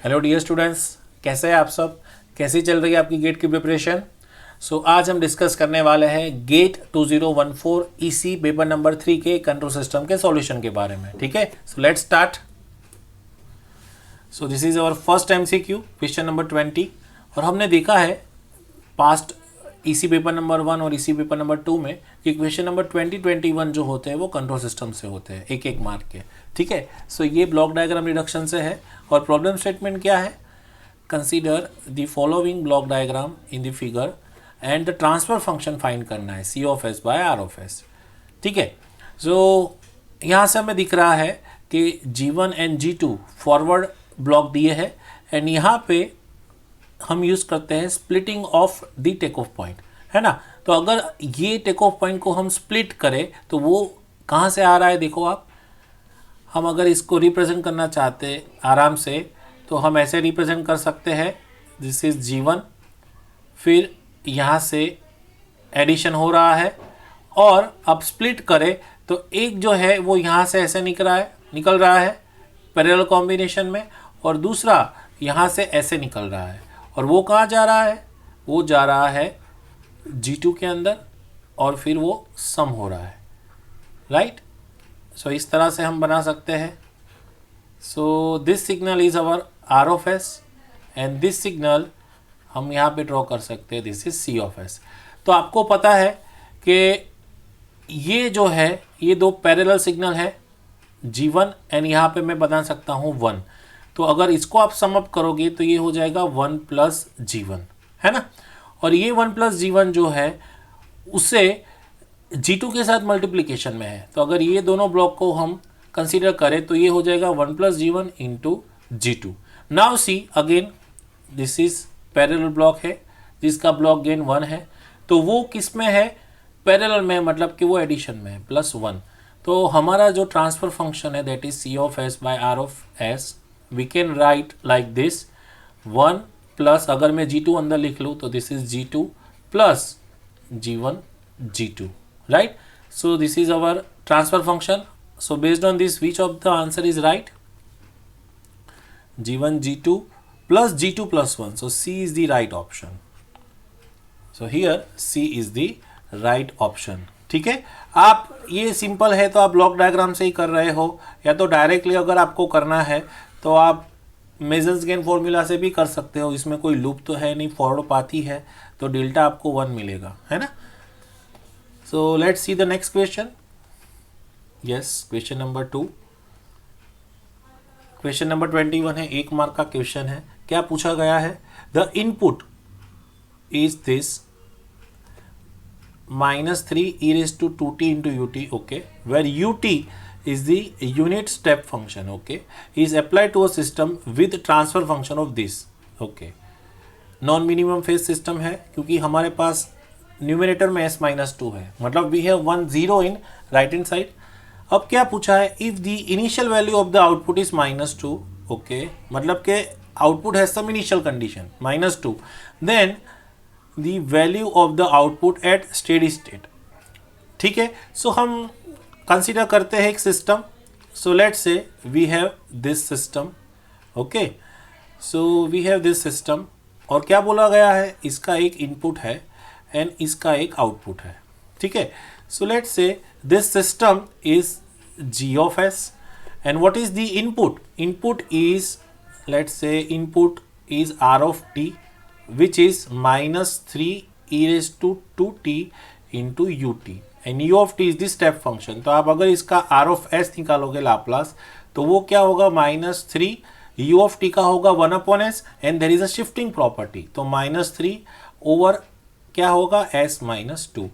Hello dear students, कैसे हैं आप सब? कैसी चल रही है आपकी गेट की प्रिपरेशन? आज हम डिस्कस करने वाले हैं गेट 2014 ईसी पेपर नंबर 3 के कंट्रोल सिस्टम के सॉल्यूशन के बारे में। ठीक है, so let's start. This is our first MCQ, question number 20। और हमने देखा है पास्ट ईसी पेपर नंबर 1 और ईसी पेपर नंबर 2 में कि क्वेश्चन नंबर 2021 जो होते हैं वो कंट्रोल सिस्टम से होते हैं, एक एक मार्क के। ठीक है, ये ब्लॉक डायग्राम रिडक्शन से है। और प्रॉब्लम स्टेटमेंट क्या है? Consider the following block diagram in the figure and the transfer function find करना है C of S by R of S. ठीक है, यहाँ से हमें दिख रहा है कि G1 and G2 forward block दिए हैं एंड यहाँ पे हम यूज़ करते हैं splitting of the take off point, है ना। तो अगर ये टेक ऑफ पॉइंट को हम स्प्लिट करें तो वो कहाँ से आ रहा है? देखो आप, हम अगर इसको रिप्रेजेंट करना चाहते आराम से तो हम ऐसे रिप्रेजेंट कर सकते हैं, दिस इज G1, फिर यहाँ से एडिशन हो रहा है और अब स्प्लिट करें तो एक जो है वो यहाँ से ऐसे निकल रहा है पैरेलल कॉम्बिनेशन में, और दूसरा यहाँ से ऐसे निकल रहा है। और वो कहाँ जा रहा है? वो जा रहा है G2 के अंदर और फिर वो सम हो रहा है, राइट। इस तरह से हम बना सकते हैं। This signal is our R of S and this signal हम यहाँ पे ड्रॉ कर सकते हैं, this is C of S. तो आपको पता है कि ये जो है ये दो पैरेलल सिग्नल है G1 एंड यहाँ पे मैं बना सकता हूँ 1। तो अगर इसको आप सम अप करोगे तो ये हो जाएगा 1 प्लस G1, है ना। और ये 1 प्लस G1 जो है उससे G2 के साथ मल्टीप्लिकेशन में है। तो अगर ये दोनों ब्लॉक को हम कंसीडर करें तो ये हो जाएगा 1 plus G1 into G2। Now see again, this is parallel block है जिसका ब्लॉक गेन 1 है, तो वो किस में है? पैरेलल में, मतलब कि वो एडिशन में है, +1। तो हमारा जो ट्रांसफर फंक्शन है that is C of S by R of S, we can write like this 1 plus, अगर मैं G2 अंदर लिख लूँ तो this is G2 plus G1 G2, right? So this is our transfer function. So based on this, which of the answer is right? G1 G2 plus G2 plus 1. So C is the right option. So here C is the right option. ठीक है, आप ये simple है तो आप block diagram से ही कर रहे हो, या तो डायरेक्टली अगर आपको करना है तो आप मेजर्स गेन फॉर्मूला से भी कर सकते हो। इसमें कोई लूप तो है नहीं, फॉरवर्ड पाथ ही है, तो डेल्टा आपको 1 मिलेगा, है ना। So let's see the next question. Yes, question number 2. Question number 21 है, 1 मार्क का क्वेश्चन है। क्या पूछा गया है? The input is this -3 e raised to 2t into ut, okay, where ut is the unit step function, okay, is applied to a system with transfer function of this, okay। Non minimum phase system है क्योंकि हमारे पास numerator में s-2 है, मतलब we have 1 0 in right hand side. अब क्या पूछा है? If the initial value of the output is -2, okay, मतलब के output has some initial condition -2, then the value of the output at steady state. ठीक है, हम कंसीडर करते हैं एक system. Let's say we have this system, okay, we have this system, और क्या बोला गया है? इसका एक इनपुट है एंड इसका एक आउटपुट है। ठीक है, let's say this system is G of S and what is the input? Input is, let's say input is R of T which is -3 e raised to 2t into ut and u of t is the step function. तो आप अगर इसका R of S निकालोगे Laplace तो वो क्या होगा? -3 u of t का होगा 1/s and there is a shifting property, तो -3 ओवर क्या होगा? s-2।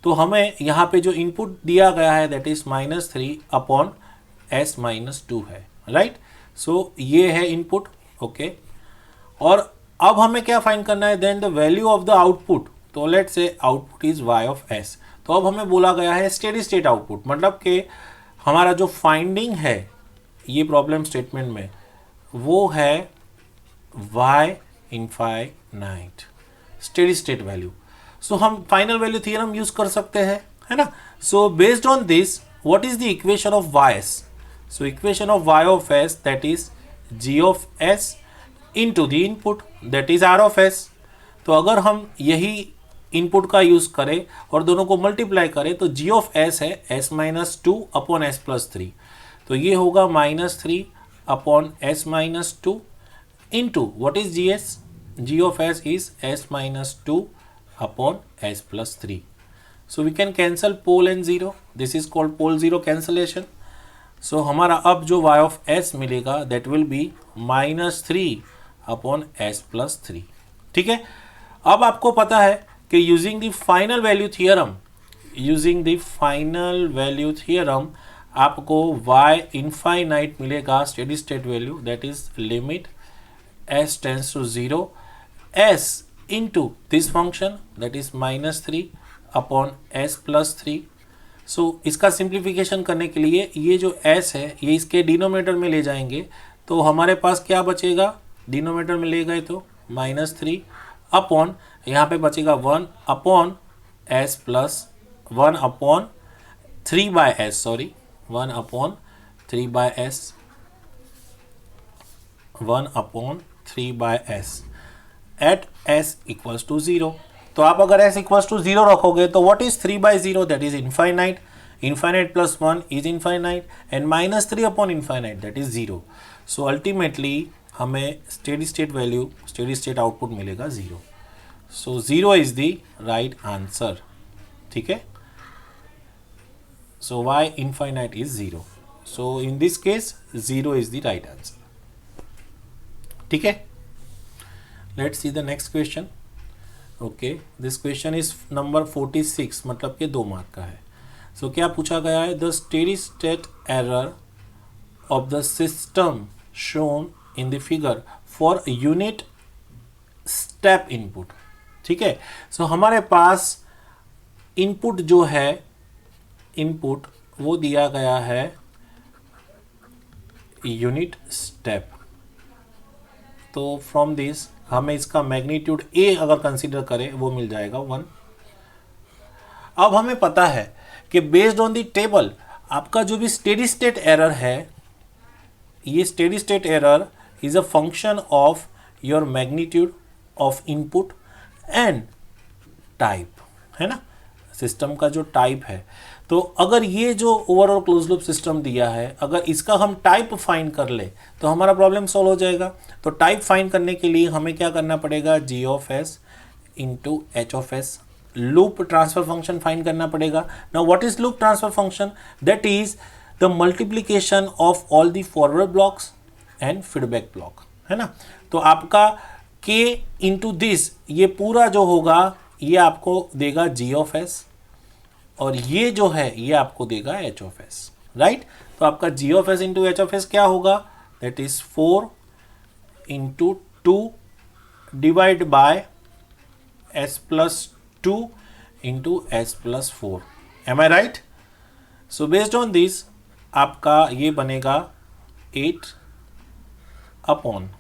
तो हमें यहाँ पे जो इनपुट दिया गया है दैट इज -3 अपॉन s-2 है, राइट। ये है इनपुट, ओके। और अब हमें क्या फाइंड करना है? Then the value of the output. तो let's say output is y of s। तो अब हमें बोला गया है स्टेडी स्टेट आउटपुट, मतलब कि हमारा जो फाइंडिंग है ये प्रॉब्लम स्टेटमेंट में वो है y infinite steady state value. हम फाइनल वैल्यू थ्योरम यूज कर सकते हैं, है ना। Based on this, what is the equation of y s? Equation of y of s, that is g of s into the input that is R of S. तो अगर हम यही input का यूज करें और दोनों को मल्टीप्लाई करें तो जी ऑफ एस है S minus two upon S plus three, तो ये होगा minus three upon S minus two into what is G S, G of S is S minus two upon S plus three. So we can cancel pole and zero, this is called pole zero cancellation. So हमारा अब जो y of s मिलेगा that will be minus three upon S plus three. ठीक है, अब आपको पता है कि using the final value theorem, using the final value theorem आपको y इनफाइनाइट मिलेगा steady state value that is limit s tends to zero s into this function that is minus three upon S plus three. So इसका simplification करने के लिए ये जो s है ये इसके डिनोमिनेटर में ले जाएंगे, तो हमारे पास क्या बचेगा, डिनोमिनेटर में ले गए तो माइनस थ्री अपॉन यहाँ पे बचेगा one upon S plus one upon three by S, sorry one upon three by S, one upon three by S at S equals to zero. तो आप अगर s इक्वल्स टू जीरो रखोगे तो what is three by zero, that is infinite, infinite plus one is infinite and minus three upon infinite that is zero. So ultimately हमें steady state value, steady state output मिलेगा zero. So zero is the right answer. ठीक है, सो y infinite is zero, so in this case zero is the right answer. ठीक है, let's see the next question. Okay, this question is number 46, मतलब कि 2 mark का है। सो क्या पूछा गया है, the steady state error of the system shown in the figure for unit step input. ठीक है, सो हमारे पास इनपुट जो है, इनपुट वो दिया गया है यूनिट स्टेप। तो फ्रॉम दिस हमें इसका मैग्नीट्यूड ए अगर कंसीडर करें वो मिल जाएगा 1। अब हमें पता है कि बेस्ड ऑन द टेबल आपका जो भी स्टेडी स्टेट एरर है, ये steady state error is a function of your magnitude of input and type, है ना, सिस्टम का जो टाइप है। तो अगर ये जो ओवरऑल क्लोज लूप सिस्टम दिया है, अगर इसका हम टाइप फाइंड कर ले तो हमारा प्रॉब्लम सॉल्व हो जाएगा। तो टाइप फाइंड करने के लिए हमें क्या करना पड़ेगा, G of S into H of S, loop transfer function find करना पड़ेगा। Now what is loop transfer function, that is the multiplication of all the forward blocks and feedback block, है ना। तो आपका k इंटू दिस, ये पूरा जो होगा ये आपको देगा जी ऑफ एस, और ये जो है ये आपको देगा एच ऑफ एस, राइट। तो आपका G of S into H of S क्या होगा, that is 4 into two divide by S plus two into S plus four, am I right. So based on this आपका ये बनेगा 8 upon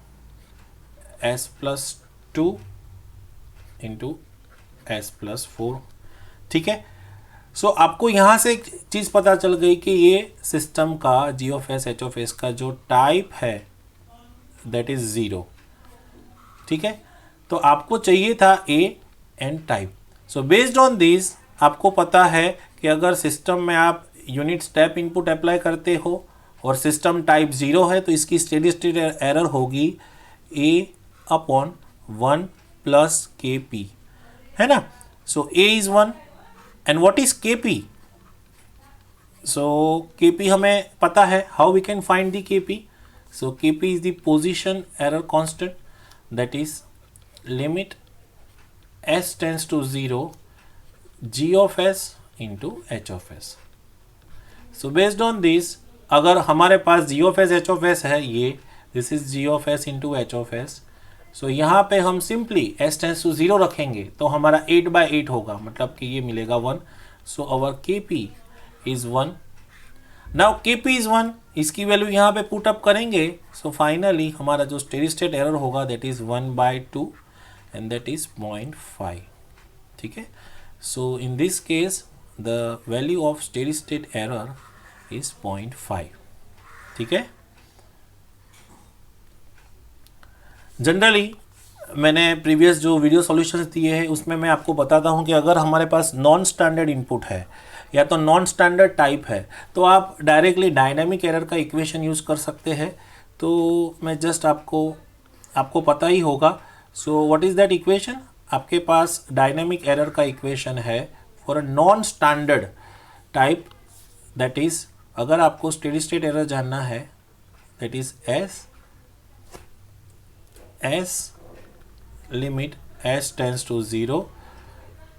S plus two into S plus four. ठीक है, सो आपको यहाँ से एक चीज़ पता चल गई कि ये सिस्टम का G of S H of S का जो टाइप है दैट इज ज़ीरो। ठीक है, तो आपको चाहिए था A and type. So based on this आपको पता है कि अगर सिस्टम में आप यूनिट स्टेप इनपुट अप्लाई करते हो और सिस्टम टाइप ज़ीरो है तो इसकी स्टेडी स्टेट एरर होगी ए अपॉन 1 प्लस के पी, है ना। सो A is 1 and what is kp? So kp हमें पता है, how we can find the kp? So kp is the position error constant, that is limit s tends to 0 g of s into h of s. So based on this अगर हमारे पास g of s h of s है, ये this is g of s into h of s, सो यहाँ पे हम simply s tends to 0 रखेंगे तो हमारा 8/8 होगा, मतलब कि ये मिलेगा 1। सो अवर kp is 1। Now kp is 1, इसकी वैल्यू यहाँ पे पुट अप करेंगे। सो फाइनली हमारा जो स्टेडी स्टेट एरर होगा that is 1/2 and that is 0.5। ठीक है, so in this case the value of steady state error is 0.5। ठीक है, जनरली मैंने प्रीवियस जो वीडियो सॉल्यूशंस दिए हैं उसमें मैं आपको बताता हूं कि अगर हमारे पास नॉन स्टैंडर्ड इनपुट है या तो नॉन स्टैंडर्ड टाइप है तो आप डायरेक्टली डायनामिक एरर का इक्वेशन यूज़ कर सकते हैं। तो मैं जस्ट आपको पता ही होगा। So what is that equation? आपके पास डायनामिक एरर का इक्वेशन है for a non standard type, that is अगर आपको स्टेडी स्टेट एरर जानना है that is S limit s tends to 0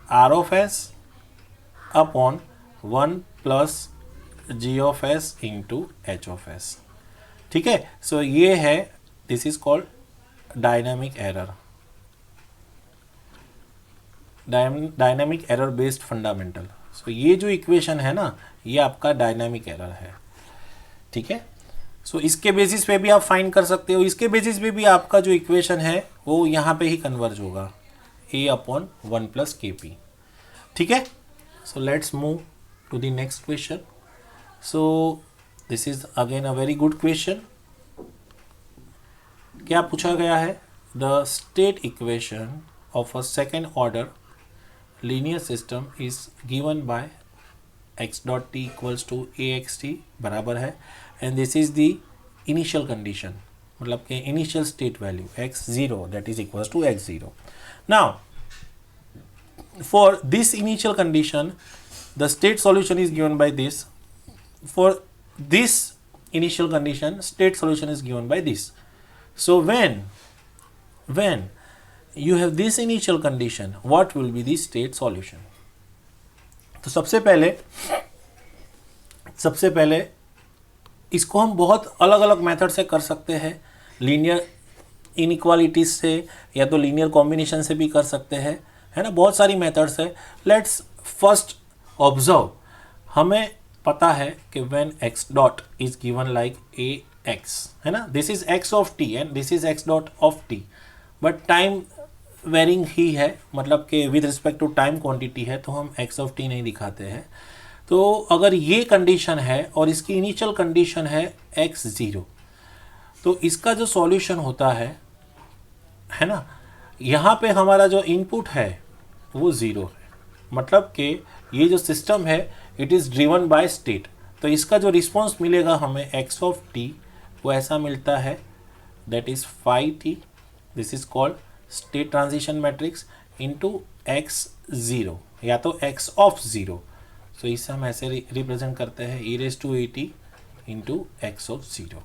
r of s upon 1 plus g of s into h of s। ठीक है, so ये है, this is called dynamic error, dynamic error based fundamental. So ये जो equation है ना, ये आपका डायनामिक एरर है। ठीक है, सो इसके बेसिस पे भी आप फाइंड कर सकते हो, इसके बेसिस पे भी आपका जो इक्वेशन है वो यहाँ पे ही कन्वर्ज होगा, a upon 1 plus K P. ठीक है, so let's move to the next question. So this is again a very good question. क्या पूछा गया है? The state equation of a second order linear system is given by x dot T equals to A X T बराबर है, and this is the initial condition, मतलब कि initial state value x0 that is equals to x0। Now for this initial condition the state solution is given by this. For this initial condition, state solution is given by this. So when you have this initial condition, what will be the state solution? तो सबसे पहले इसको हम बहुत अलग अलग method से कर सकते हैं, लीनियर इनइक्वालिटीज से या तो लीनियर कॉम्बिनेशन से भी कर सकते हैं, है ना, बहुत सारी मेथड्स है। लेट्स फर्स्ट ऑब्जर्व, हमें पता है कि when x dot is given like a X, है ना, this is x of t and this is x dot of t, but time varying ही है, मतलब कि with respect to time quantity है, तो हम x ऑफ t नहीं दिखाते हैं। तो अगर ये कंडीशन है और इसकी इनिशियल कंडीशन है x0, तो इसका जो सॉल्यूशन होता है ना, यहाँ पे हमारा जो इनपुट है वो 0 है, मतलब कि ये जो सिस्टम है it is driven by state. तो इसका जो रिस्पॉन्स मिलेगा हमें x ऑफ t वो ऐसा मिलता है, that is phi t, this is called state transition matrix into x0 या तो x ऑफ 0। सो इसे हम ऐसे रिप्रेजेंट करते हैं e raise to at into x of 0।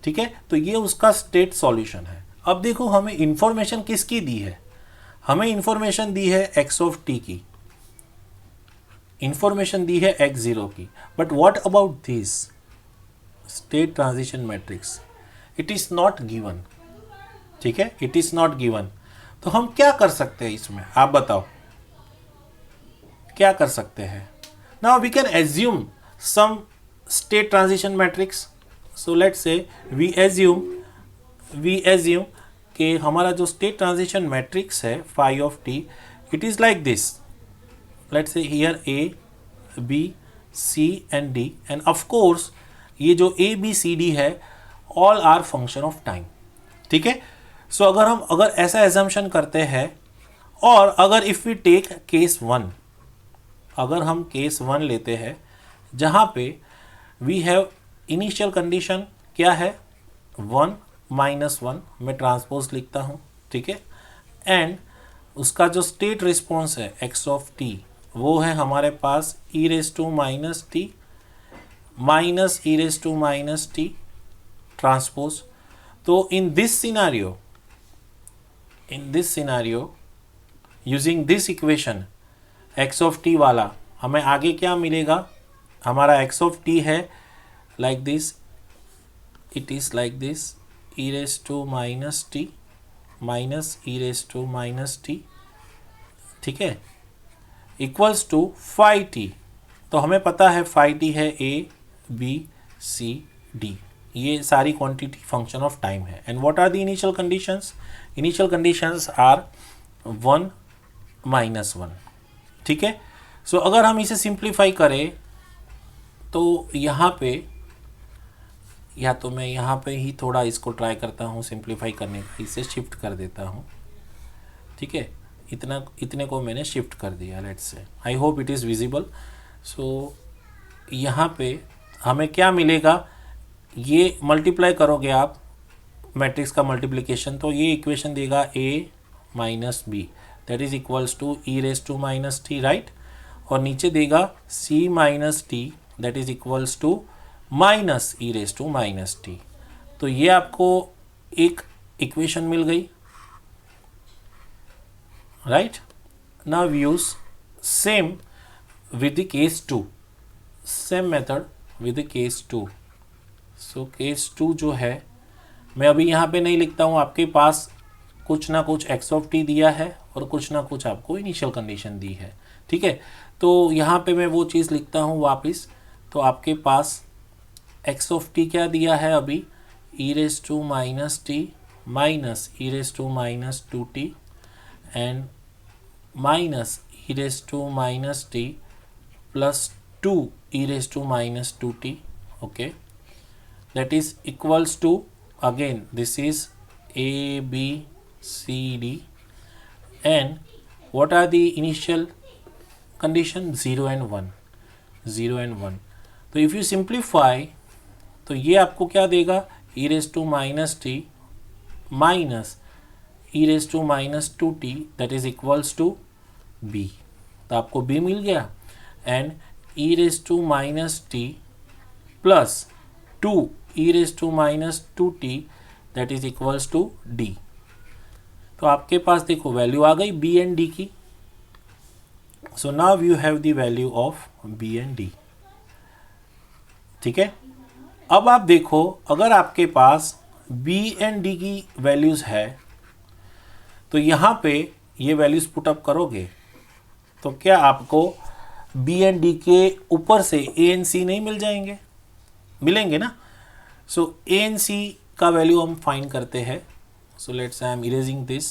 ठीक है, तो ये उसका स्टेट सॉल्यूशन है। अब देखो हमें इंफॉर्मेशन किसकी दी है, हमें इंफॉर्मेशन दी है x ऑफ t की, इंफॉर्मेशन दी है x0 की, but what about this state transition matrix, it is not given. ठीक है, इट इज नॉट गिवन। तो हम क्या कर सकते हैं इसमें, आप बताओ क्या कर सकते हैं? Now we can assume some state transition matrix. So let's say we assume कि हमारा जो स्टेट ट्रांजिशन मैट्रिक्स है phi of t, it is like this, let's say here A, B, C and D, and of course ये जो A, B, C, D है all are function of time। ठीक है, सो अगर ऐसा एजम्पशन करते हैं, और अगर इफ़ वी टेक केस 1, अगर हम केस 1 लेते हैं जहाँ पे वी हैव इनिशियल कंडीशन क्या है 1 माइनस 1, मैं ट्रांसपोज लिखता हूँ। ठीक है, एंड उसका जो स्टेट रिस्पॉन्स है x ऑफ t वो है हमारे पास e raise to minus T minus e raise to minus T transpose. तो in this scenario using this equation x of t वाला हमें आगे क्या मिलेगा, हमारा x ऑफ t है like this, it is like this e raise to minus T minus e raise to minus T, ठीक है, इक्वल्स टू फाई टी। तो हमें पता है फाई टी है a, b, c, d, ये सारी क्वांटिटी फंक्शन ऑफ टाइम है। And what are the initial conditions? Initial conditions are 1 minus 1। ठीक है, सो अगर हम इसे सिंप्लीफाई करें तो यहाँ पे या तो मैं यहाँ पे ही थोड़ा इसको ट्राई करता हूँ सिंप्लीफाई करने का, इसे शिफ्ट कर देता हूँ, ठीक है। इतने को मैंने शिफ्ट कर दिया, let's say. I hope it is visible. So यहाँ पे हमें क्या मिलेगा, ये मल्टीप्लाई करोगे आप मैट्रिक्स का मल्टीप्लिकेशन, तो ये इक्वेशन देगा a minus b, that is equals to E raise to minus t, right. और नीचे देगा c minus t, that is equals to minus E raise to minus t. तो ये आपको एक इक्वेशन मिल गई, right. Now use same with the case 2, same method with the case 2। So case 2 जो है, मैं अभी यहाँ पे नहीं लिखता हूँ, आपके पास कुछ ना कुछ एक्स ऑफ टी दिया है और कुछ ना कुछ आपको इनिशियल कंडीशन दी है, ठीक है। तो यहाँ पे मैं वो चीज़ लिखता हूँ वापस। तो आपके पास एक्स ऑफ टी क्या दिया है अभी, E raise to minus T minus E raise to minus two T and minus E raise to minus T plus two E raise to minus two T, okay. That is equals to, again this is a b c d and what are the initial condition, 0 and 1, 0 and 1। तो if you simplify तो ये आपको क्या देगा, e raised to minus T minus e raised to minus two t, that is equals to b। तो आपको b मिल गया and e raised to minus T plus two e raised to minus two t, that is equals to d। तो आपके पास देखो value आ गई b and d की। So now you have the value of b and d, ठीक है। अब आप देखो, अगर आपके पास b एंड d की वैल्यूज है तो यहाँ पे ये वैल्यूज पुट अप करोगे तो क्या आपको b एंड d के ऊपर से a एंड c नहीं मिल जाएंगे, मिलेंगे ना। सो a एंड c का वैल्यू हम फाइंड करते हैं। So let's I am erasing this,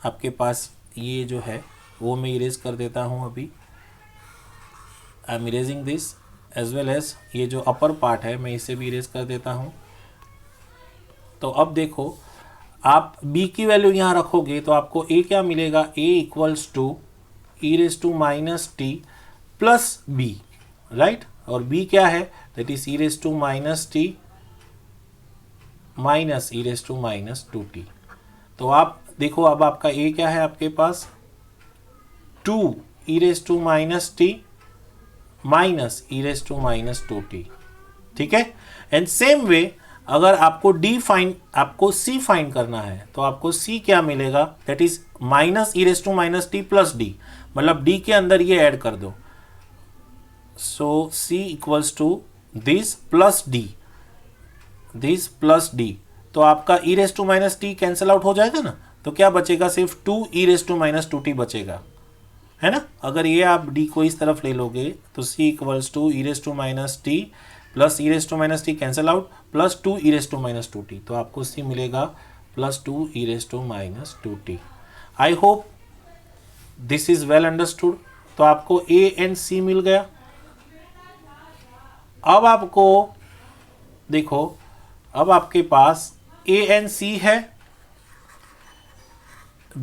आपके पास ये जो है वो मैं इरेज कर देता हूँ अभी। I am erasing this as well as ये जो अपर पार्ट है मैं इसे भी इरेज कर देता हूँ। तो अब देखो, आप b की वैल्यू यहाँ रखोगे तो आपको a क्या मिलेगा, a equals to E raise to minus T plus B, right. और b क्या है, that is E raise to minus T minus E raise to minus two T. तो आप देखो, अब आपका a क्या है आपके पास, two E raise to minus T minus E raise to minus two T, ठीक है। एंड सेम वे अगर आपको आपको c फाइंड करना है तो आपको c क्या मिलेगा, that is minus E raise to minus T plus D, मतलब d के अंदर ये ऐड कर दो। So c equals to this plus D, this plus D. तो आपका E raise to minus T cancel out हो जाएगा ना, तो क्या बचेगा, सिर्फ two E raise to minus two T बचेगा, है ना। अगर ये आप डी को इस तरफ ले लोगे तो c equals to E raise to minus T plus e raise to minus T cancel out plus two E raise to minus two T, तो आपको c मिलेगा plus two E raise to minus two t. I hope this is well understood. तो आपको a and c मिल गया। अब आपको देखो, अब आपके पास a एंड c है,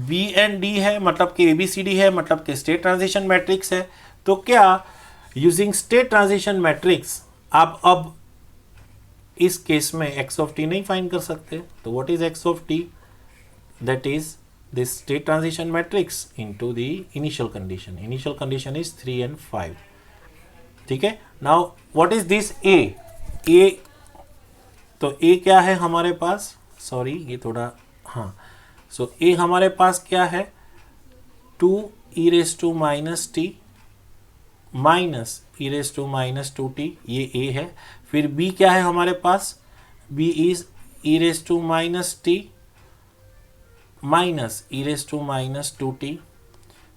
b एंड d है, मतलब कि ABCD है, मतलब कि स्टेट ट्रांजिशन मैट्रिक्स है। तो क्या यूजिंग स्टेट ट्रांजिशन मैट्रिक्स आप अब इस केस में x ऑफ t नहीं फाइंड कर सकते। तो what is x of t, that is this state transition matrix into the initial condition. Initial condition is 3 and 5, ठीक है। Now what is this a, तो a क्या है हमारे पास, सॉरी ये थोड़ा, हाँ। सो a हमारे पास क्या है, two E raise to minus T minus E raise to minus two T, ये a है। फिर b क्या है हमारे पास, b is E raise to minus T minus E raise to minus two T.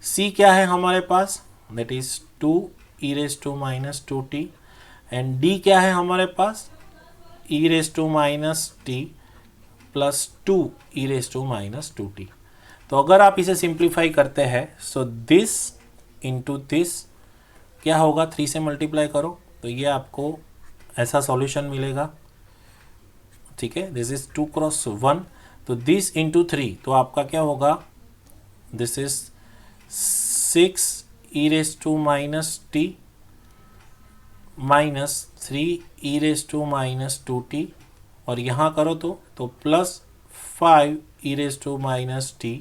c क्या है हमारे पास, that is two E raise to minus two T. And d क्या है हमारे पास, E raise to minus T plus two E raise to minus two T. तो अगर आप इसे सिंप्लीफाई करते हैं, सो दिस इंटू दिस क्या होगा, 3 से मल्टीप्लाई करो तो ये आपको ऐसा सॉल्यूशन मिलेगा। ठीक है, दिस इज 2 क्रॉस 1, तो दिस इंटू 3, तो आपका क्या होगा, this is 6 e raise to minus T minus 3 e raise to minus 2t, और यहाँ करो तो plus 5 e raise to minus T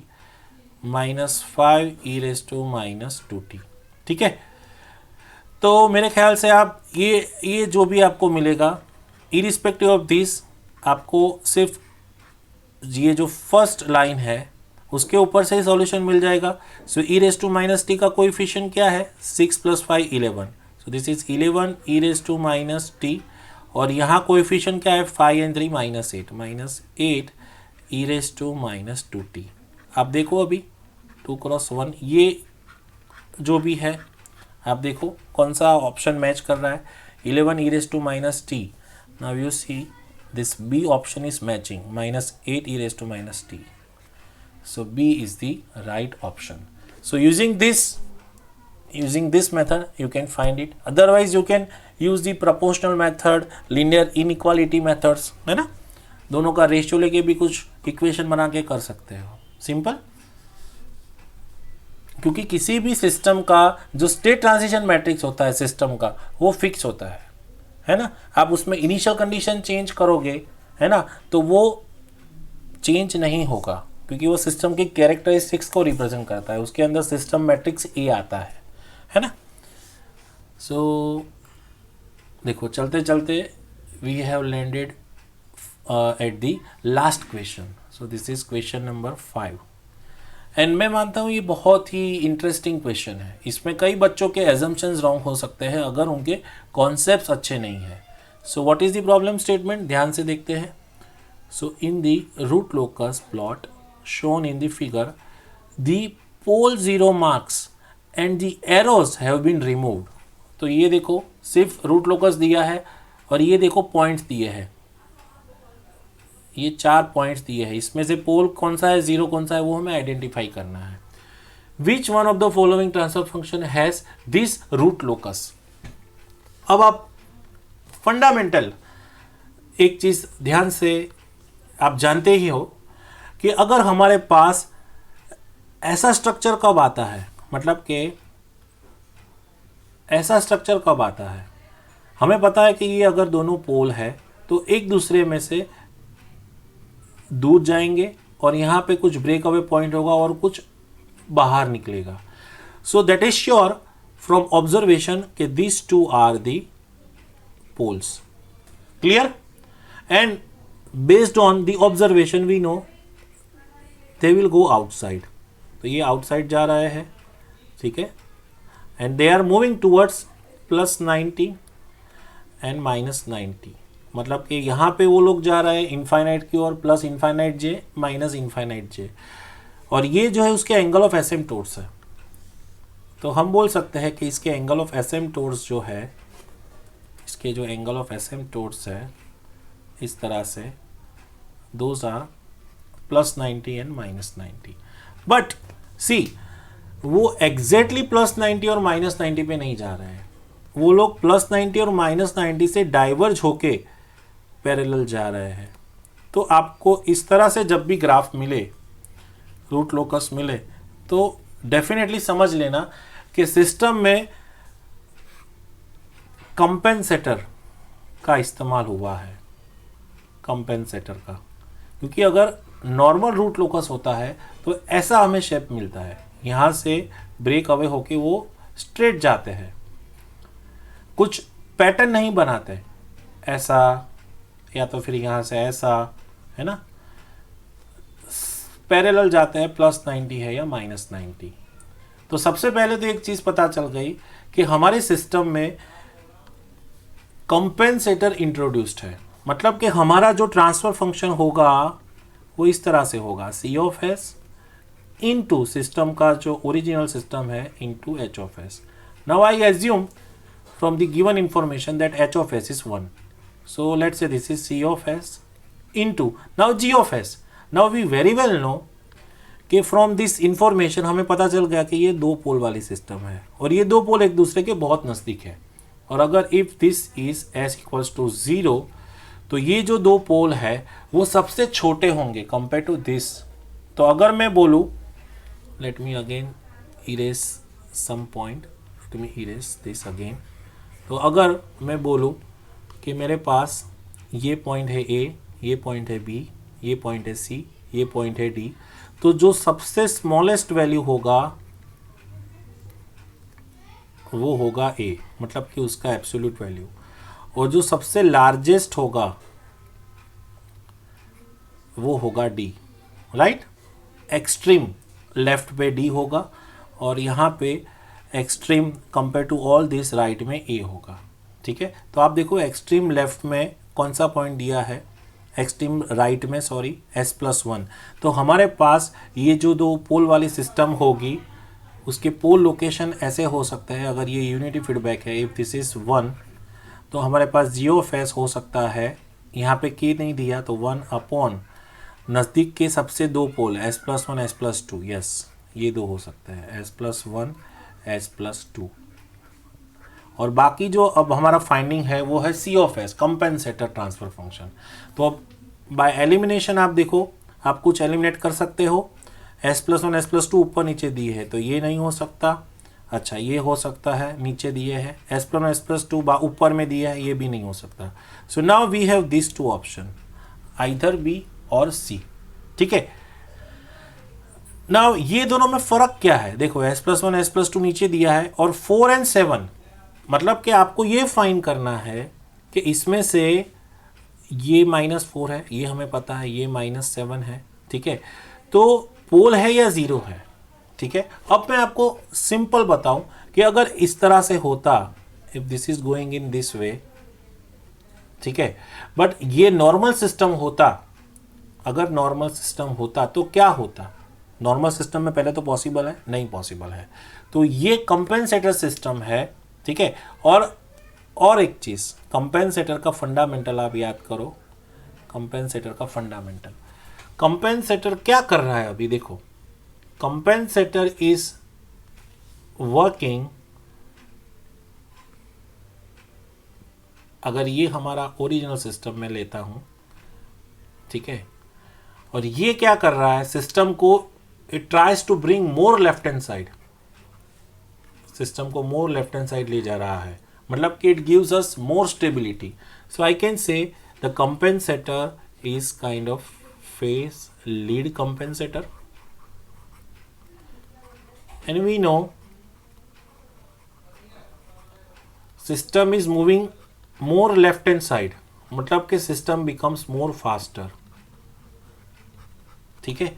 minus 5 e raise to minus 2t। ठीक है, तो मेरे ख्याल से आप ये जो भी आपको मिलेगा इरिस्पेक्टिव ऑफ दिस, आपको सिर्फ ये जो फर्स्ट लाइन है उसके ऊपर से ही सॉल्यूशन मिल जाएगा। So e raise to minus t का कोएफिशिएंट क्या है, 6 + 5 11, so this is 11 E raise to minus t, और यहाँ कोएफिशिएंट क्या है, 5 and 3 -8, -8 E raise to minus 2t। आप देखो अभी 2 क्रॉस 1 ये जो भी है, आप देखो कौन सा ऑप्शन मैच कर रहा है, 11 ई raise to minus T. Now you see this B option is matching, -8 E raise to minus T, so B is the right option. So using this method you can find it, otherwise you can use the proportional method, linear inequality methods, है ना, दोनों का ratio लेके भी कुछ equation बना के कर सकते हो, सिंपल। क्योंकि किसी भी सिस्टम का जो स्टेट ट्रांजिशन मैट्रिक्स होता है सिस्टम का, वो फिक्स होता है ना, आप उसमें इनिशियल कंडीशन चेंज करोगे, है ना, तो वो चेंज नहीं होगा, क्योंकि वो सिस्टम की कैरेक्टरिस्टिक्स को रिप्रेजेंट करता है, उसके अंदर सिस्टम मैट्रिक्स ए आता है ना। सो देखो चलते चलते we have landed at the last question, so this is question number 5, and मैं मानता हूँ ये बहुत ही इंटरेस्टिंग क्वेश्चन है। इसमें कई बच्चों के एजम्पशंस रॉन्ग हो सकते हैं अगर उनके कॉन्सेप्ट्स अच्छे नहीं हैं। So what is the problem statement, ध्यान से देखते हैं। So in the root locus plot shown in the figure, the pole 0 marks and the arrows have been removed। तो ये देखो सिर्फ रूट लोकस दिया है और ये देखो पॉइंट्स दिए हैं, ये 4 पॉइंट्स दिए हैं, इसमें से पोल कौन सा है, 0 कौन सा है, वो हमें आइडेंटिफाई करना है। Which one of the following transfer function has this root locus. अब आप फंडामेंटल एक चीज ध्यान से आप जानते ही हो कि अगर हमारे पास ऐसा स्ट्रक्चर कब आता है, मतलब कि ऐसा स्ट्रक्चर कब आता है, हमें पता है कि ये अगर दोनों पोल है तो एक दूसरे में से दूर जाएंगे और यहाँ पे कुछ ब्रेक अवे पॉइंट होगा और कुछ बाहर निकलेगा। So that is sure from observation कि this two are the poles, clear, and based on the observation we know they will go outside. तो ये आउटसाइड जा रहा है, ठीक है, and they are moving towards +90 and -90, मतलब कि यहाँ पे वो लोग जा रहे हैं इनफाइनाइट की ओर, +∞ j -∞ j, और ये जो है उसके एंगल ऑफ एसिम्प्टोट्स है। तो हम बोल सकते हैं कि इसके एंगल ऑफ एसिम्प्टोट्स जो है, इसके जो एंगल ऑफ एसिम्प्टोट्स है इस तरह से, दोज आर +90 एंड -90। बट सी वो एग्जैक्टली +90 और -90 पे नहीं जा रहे हैं, वो लोग +90 और -90 से डाइवर्ज होके पैरेलल जा रहे हैं। तो आपको इस तरह से जब भी ग्राफ मिले, रूट लोकस मिले, तो डेफिनेटली समझ लेना कि सिस्टम में कंपेंसेटर का इस्तेमाल हुआ है, कंपेंसेटर का, क्योंकि अगर नॉर्मल रूट लोकस होता है तो ऐसा हमें शेप मिलता है, यहाँ से ब्रेक अवे होके वो स्ट्रेट जाते हैं, कुछ पैटर्न नहीं बनाते, ऐसा या तो फिर यहाँ से ऐसा, है ना, पैरेलल जाते हैं, +90 है या -90। तो सबसे पहले तो एक चीज पता चल गई कि हमारे सिस्टम में कंपेंसेटर इंट्रोड्यूस्ड है, मतलब कि हमारा जो ट्रांसफर फंक्शन होगा वो इस तरह से होगा, C of S into system का जो ओरिजिनल सिस्टम है into H of S। Now I assume from the given information that H of S is 1, so let's say this is C of S into now G of S। now we very well know कि from this information हमें पता चल गया कि ये 2 पोल वाली system है और ये 2 पोल एक दूसरे के बहुत नज़दीक है, और अगर इफ दिस इज S = 0 तो ये जो दो पोल है वो सबसे छोटे होंगे कंपेयर टू दिस। तो अगर मैं बोलूँ, let me again erase some point, let me erase this again. तो अगर मैं बोलूँ कि मेरे पास ये पॉइंट है ए, ये पॉइंट है बी, ये पॉइंट है सी, ये पॉइंट है डी, तो जो सबसे स्मॉलेस्ट वैल्यू होगा वो होगा ए, मतलब कि उसका एब्सोल्यूट वैल्यू, और जो सबसे लार्जेस्ट होगा वो होगा डी, राइट। एक्सट्रीम लेफ्ट पे डी होगा और यहाँ पे extreme compare to all this right में ए होगा, ठीक है। तो आप देखो एक्सट्रीम लेफ्ट में कौन सा पॉइंट दिया है, एक्सट्रीम राइट में सॉरी S+1। तो हमारे पास ये जो दो पोल वाली सिस्टम होगी उसके पोल लोकेशन ऐसे हो सकते हैं। अगर ये यूनिटी फीडबैक है, इफ दिस इज 1, तो हमारे पास GOF हो सकता है, यहाँ पे के नहीं दिया तो 1 अपॉन नज़दीक के सबसे दो पोल S+1 S+2, यस ये दो हो सकते हैं S+1 S+2। और बाकी जो अब हमारा फाइंडिंग है वो है COF कंपेंसेटर ट्रांसफर फंक्शन। तो अब बाय एलिमिनेशन आप देखो, आप कुछ एलिमिनेट कर सकते हो। S+1 S+2 ऊपर नीचे दिए है तो ये नहीं हो सकता, अच्छा ये हो सकता है, नीचे दिए है S+1 S+2 ऊपर में दिया है, ये भी नहीं हो सकता। So now we have this two option, either B और सी, ठीक है। नाउ ये दोनों में फर्क क्या है, देखो S+1 S+2 नीचे दिया है और 4 और 7, मतलब कि आपको ये फाइंड करना है कि इसमें से ये -4 है, ये हमें पता है, ये -7 है, ठीक है। तो पोल है या ज़ीरो है, ठीक है। अब मैं आपको सिंपल बताऊं कि अगर इस तरह से होता, if this is going in this way, ठीक है, बट ये नॉर्मल सिस्टम होता, अगर नॉर्मल सिस्टम होता तो क्या होता। नॉर्मल सिस्टम में पहले तो पॉसिबल है नहीं, पॉसिबल है, तो ये कंपेंसेटर सिस्टम है, ठीक है। और एक चीज़, कंपेंसेटर का फंडामेंटल आप याद करो, कंपेंसेटर का फंडामेंटल, कंपेंसेटर क्या कर रहा है अभी देखो, कंपेंसेटर इज वर्किंग, अगर ये हमारा ओरिजिनल सिस्टम में लेता हूं, ठीक है, और ये क्या कर रहा है सिस्टम को, it tries to bring more left hand side, system को मोर लेफ्ट हैंड साइड ले जा रहा है, मतलब कि it gives us more stability. So I can say the compensator is kind of phase lead compensator, and we know system is moving more left hand side, मतलब कि system becomes more faster, ठीक है।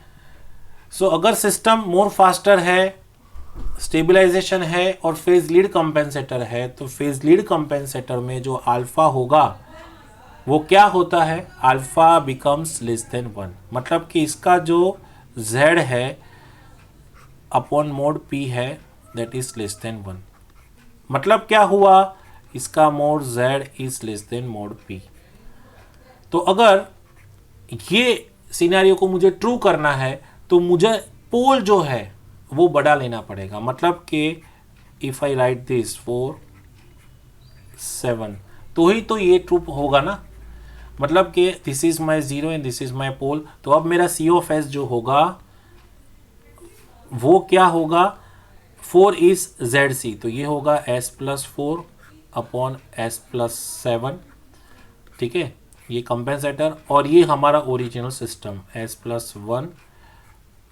सो अगर system more faster है, stabilization है और phase lead compensator है, तो फेज लीड कंपेंसेटर में जो अल्फा होगा वो क्या होता है, अल्फा बिकम्स लेस देन 1, मतलब कि इसका जो z है अपॉन मोड p है दैट इज लेस देन 1, मतलब क्या हुआ, इसका mode z is less than mode p। तो अगर ये सिनेरियो को मुझे ट्रू करना है तो मुझे पोल जो है वो बड़ा लेना पड़ेगा, मतलब कि इफ आई राइट दिस 4 7 तो ही तो ये ट्रू होगा ना, मतलब कि this is my 0 and this is my pole. तो अब मेरा COF जो होगा वो क्या होगा, 4 इज ZC, तो ये होगा S+4 अपॉन S+7, ठीक है, ये कंपेंसेटर, और ये हमारा original system S+1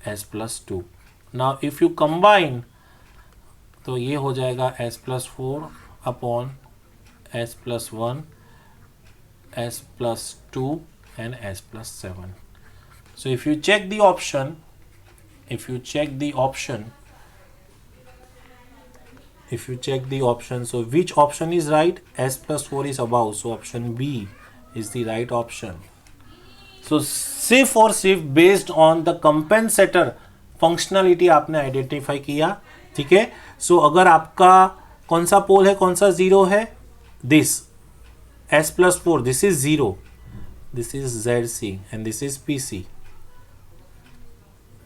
S+2। Now if you combine तो ये हो जाएगा S+4 upon S+1 S+2 and S+7. So if you check the option, so which option is right, S+4 is above, so option B is the right option. So सिर्फ और सिर्फ based on the compensator functionality आपने identify किया, ठीक है। सो अगर आपका कौन सा पोल है, कौन सा जीरो है, this S+4, this is 0, this is ZC and this is PC,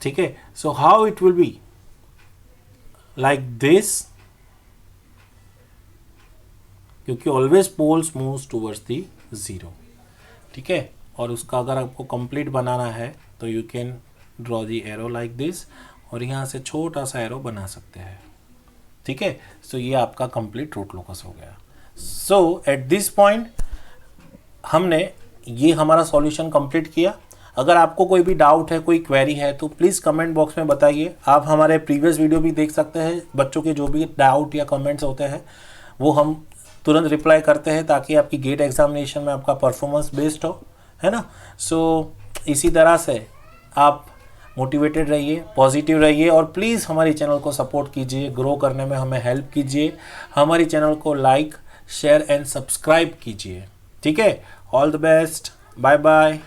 ठीक है। so how it will be like this, क्योंकि always poles moves towards the 0, ठीक है। और उसका अगर आपको कंप्लीट बनाना है तो you can draw the arrow like this, और यहाँ से छोटा सा एरो बना सकते हैं, ठीक है। सो ये आपका कंप्लीट रूट लोकस हो गया। सो एट दिस पॉइंट हमने ये हमारा सॉल्यूशन कंप्लीट किया। अगर आपको कोई भी डाउट है, कोई क्वेरी है, तो प्लीज़ कमेंट बॉक्स में बताइए। आप हमारे प्रीवियस वीडियो भी देख सकते हैं। बच्चों के जो भी डाउट या कमेंट्स होते हैं वो हम तुरंत रिप्लाई करते हैं, ताकि आपकी गेट एग्जामिनेशन में आपका परफॉर्मेंस बेस्ड हो, है ना। सो इसी तरह से आप मोटिवेटेड रहिए, पॉजिटिव रहिए, और प्लीज़ हमारी चैनल को सपोर्ट कीजिए, ग्रो करने में हमें हेल्प कीजिए। हमारी चैनल को लाइक, शेयर एंड सब्सक्राइब कीजिए, ठीक है। All the best, bye bye.